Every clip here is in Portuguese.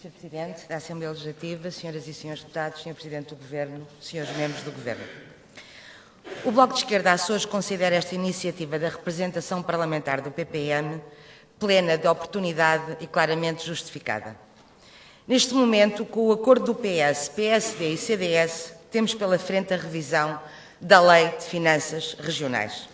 Sr. Presidente da Assembleia Legislativa, Senhoras e Senhores Deputados, Sr. Presidente do Governo, Senhores Membros do Governo. O Bloco de Esquerda Açores considera esta iniciativa da representação parlamentar do PPM plena de oportunidade e claramente justificada. Neste momento, com o acordo do PS, PSD e CDS, temos pela frente a revisão da Lei de Finanças Regionais.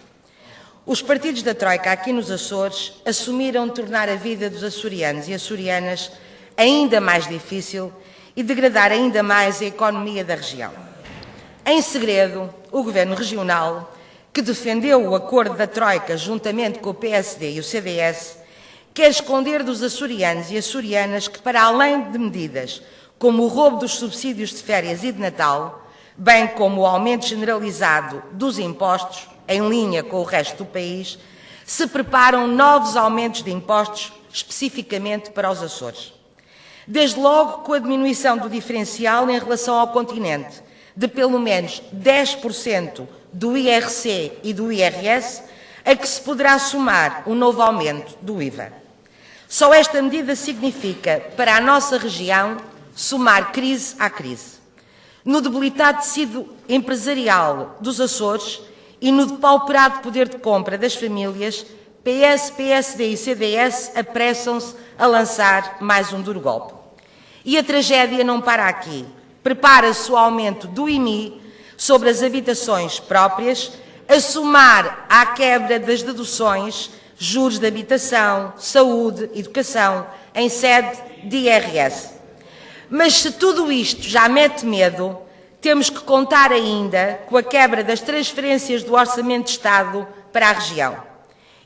Os partidos da Troika aqui nos Açores assumiram tornar a vida dos açorianos e açorianas ainda mais difícil e degradar ainda mais a economia da região. Em segredo, o Governo Regional, que defendeu o acordo da Troika juntamente com o PSD e o CDS, quer esconder dos açorianos e açorianas que, para além de medidas como o roubo dos subsídios de férias e de Natal, bem como o aumento generalizado dos impostos, em linha com o resto do país, se preparam novos aumentos de impostos especificamente para os Açores. Desde logo com a diminuição do diferencial em relação ao continente, de pelo menos 10% do IRC e do IRS, a que se poderá somar o novo aumento do IVA. Só esta medida significa, para a nossa região, somar crise à crise. No debilitado tecido empresarial dos Açores e no depauperado poder de compra das famílias, PS, PSD e CDS apressam-se a lançar mais um duro golpe. E a tragédia não para aqui. Prepara-se o aumento do IMI sobre as habitações próprias, a somar à quebra das deduções, juros de habitação, saúde, educação, em sede de IRS. Mas se tudo isto já mete medo, temos que contar ainda com a quebra das transferências do Orçamento de Estado para a região.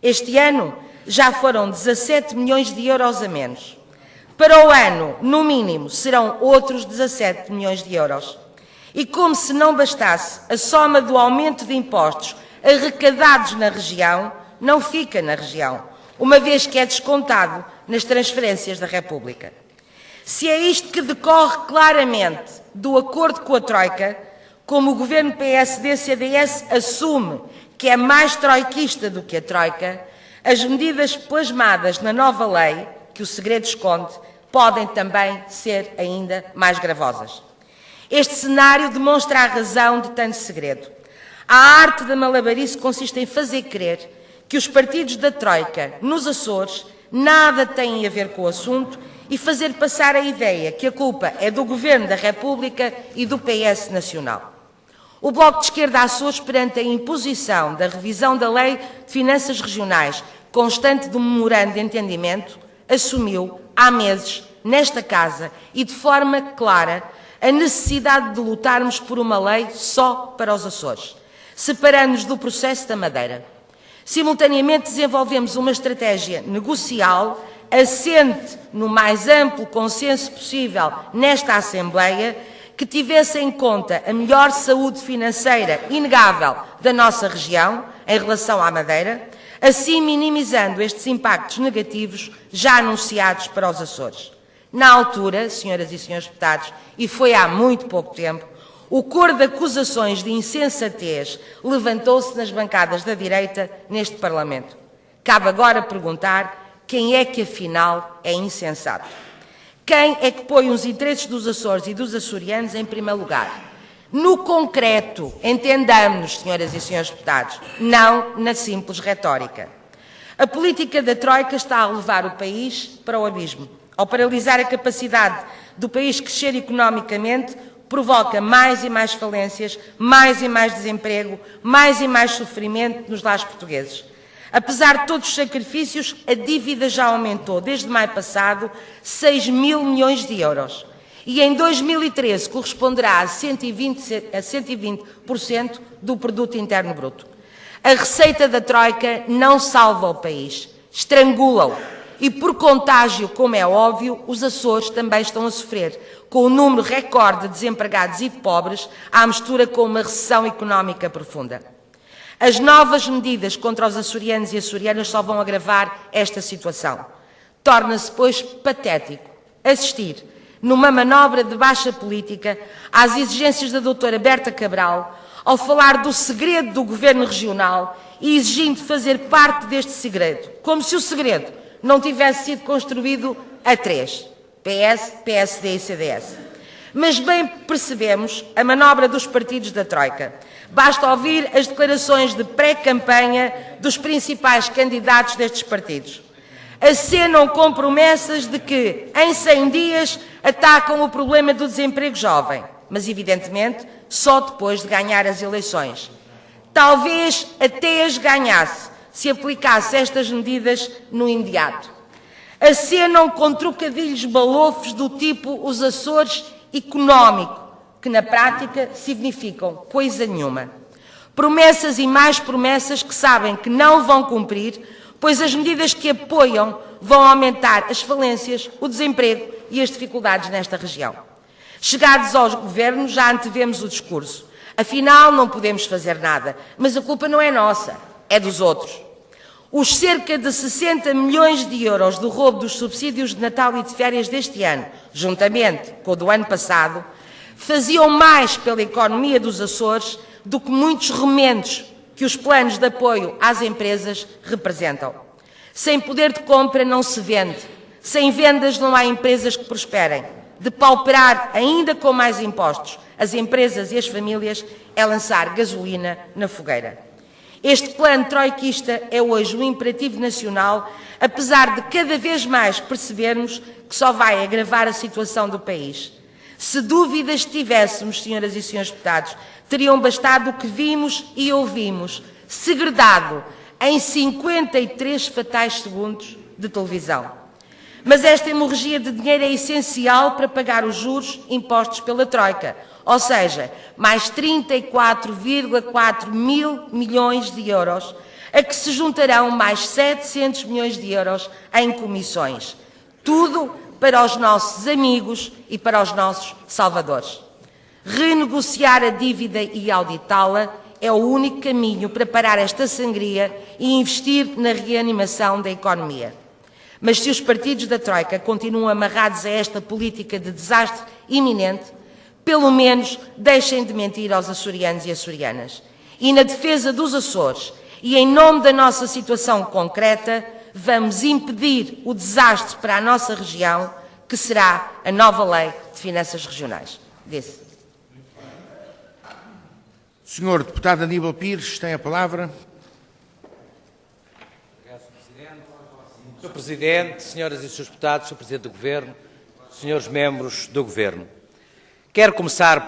Este ano já foram 17 milhões de euros a menos. Para o ano, no mínimo, serão outros 17 milhões de euros. E como se não bastasse, a soma do aumento de impostos arrecadados na região não fica na região, uma vez que é descontado nas transferências da República. Se é isto que decorre claramente do acordo com a Troika, como o Governo PSD-CDS assume que é mais troiquista do que a Troika, as medidas plasmadas na nova lei, que o segredo esconde, podem também ser ainda mais gravosas. Este cenário demonstra a razão de tanto segredo. A arte da malabarice consiste em fazer crer que os partidos da Troika, nos Açores, nada têm a ver com o assunto e fazer passar a ideia que a culpa é do Governo da República e do PS Nacional. O Bloco de Esquerda Açores, perante a imposição da revisão da Lei de Finanças Regionais, constante do memorando de entendimento, assumiu há meses, nesta Casa e de forma clara, a necessidade de lutarmos por uma lei só para os Açores, separando-nos do processo da Madeira. Simultaneamente, desenvolvemos uma estratégia negocial assente no mais amplo consenso possível nesta Assembleia, que tivesse em conta a melhor saúde financeira inegável da nossa região em relação à Madeira, assim minimizando estes impactos negativos já anunciados para os Açores. Na altura, senhoras e senhores deputados, e foi há muito pouco tempo, o coro de acusações de insensatez levantou-se nas bancadas da direita neste Parlamento. Cabe agora perguntar quem é que afinal é insensato. Quem é que põe os interesses dos Açores e dos açorianos em primeiro lugar? No concreto, entendamos-nos, senhoras e senhores deputados, não na simples retórica. A política da Troika está a levar o país para o abismo. Ao paralisar a capacidade do país crescer economicamente, provoca mais e mais falências, mais e mais desemprego, mais e mais sofrimento nos lares portugueses. Apesar de todos os sacrifícios, a dívida já aumentou, desde maio passado, 6 mil milhões de euros. E em 2013 corresponderá a 120% do produto interno bruto. A receita da Troika não salva o país, estrangula-o. E por contágio, como é óbvio, os Açores também estão a sofrer, com o número recorde de desempregados e de pobres, à mistura com uma recessão económica profunda. As novas medidas contra os açorianos e açorianas só vão agravar esta situação. Torna-se, pois, patético assistir, numa manobra de baixa política, às exigências da doutora Berta Cabral, ao falar do segredo do Governo Regional e exigindo fazer parte deste segredo, como se o segredo não tivesse sido construído a três. PS, PSD e CDS. Mas bem percebemos a manobra dos partidos da Troika. Basta ouvir as declarações de pré-campanha dos principais candidatos destes partidos. Acenam com promessas de que, em 100 dias, atacam o problema do desemprego jovem, mas, evidentemente, só depois de ganhar as eleições. Talvez até as ganhasse, se aplicasse estas medidas no imediato. Acenam com trocadilhos balofos do tipo os Açores económico, que na prática significam coisa nenhuma. Promessas e mais promessas que sabem que não vão cumprir, pois as medidas que apoiam vão aumentar as falências, o desemprego e as dificuldades nesta região. Chegados aos governos, já antevemos o discurso. Afinal, não podemos fazer nada, mas a culpa não é nossa, é dos outros. Os cerca de 60 milhões de euros do roubo dos subsídios de Natal e de férias deste ano, juntamente com o do ano passado, faziam mais pela economia dos Açores do que muitos remendos que os planos de apoio às empresas representam. Sem poder de compra não se vende, sem vendas não há empresas que prosperem. Depauperar ainda com mais impostos as empresas e as famílias é lançar gasolina na fogueira. Este plano troiquista é hoje um imperativo nacional, apesar de cada vez mais percebermos que só vai agravar a situação do país. Se dúvidas tivéssemos, senhoras e senhores deputados, teriam bastado o que vimos e ouvimos, segredado em 53 fatais segundos de televisão. Mas esta hemorragia de dinheiro é essencial para pagar os juros impostos pela Troika, ou seja, mais 34,4 mil milhões de euros, a que se juntarão mais 700 milhões de euros em comissões. Tudo para os nossos amigos e para os nossos salvadores. Renegociar a dívida e auditá-la é o único caminho para parar esta sangria e investir na reanimação da economia. Mas se os partidos da Troika continuam amarrados a esta política de desastre iminente, pelo menos deixem de mentir aos açorianos e açorianas. E na defesa dos Açores e em nome da nossa situação concreta, vamos impedir o desastre para a nossa região, que será a nova Lei de Finanças Regionais. Disse. Senhor Deputado Aníbal Pires, tem a palavra. Sr. Presidente, senhoras e senhores deputados, Sr. Presidente do Governo, senhores membros do Governo. Quero começar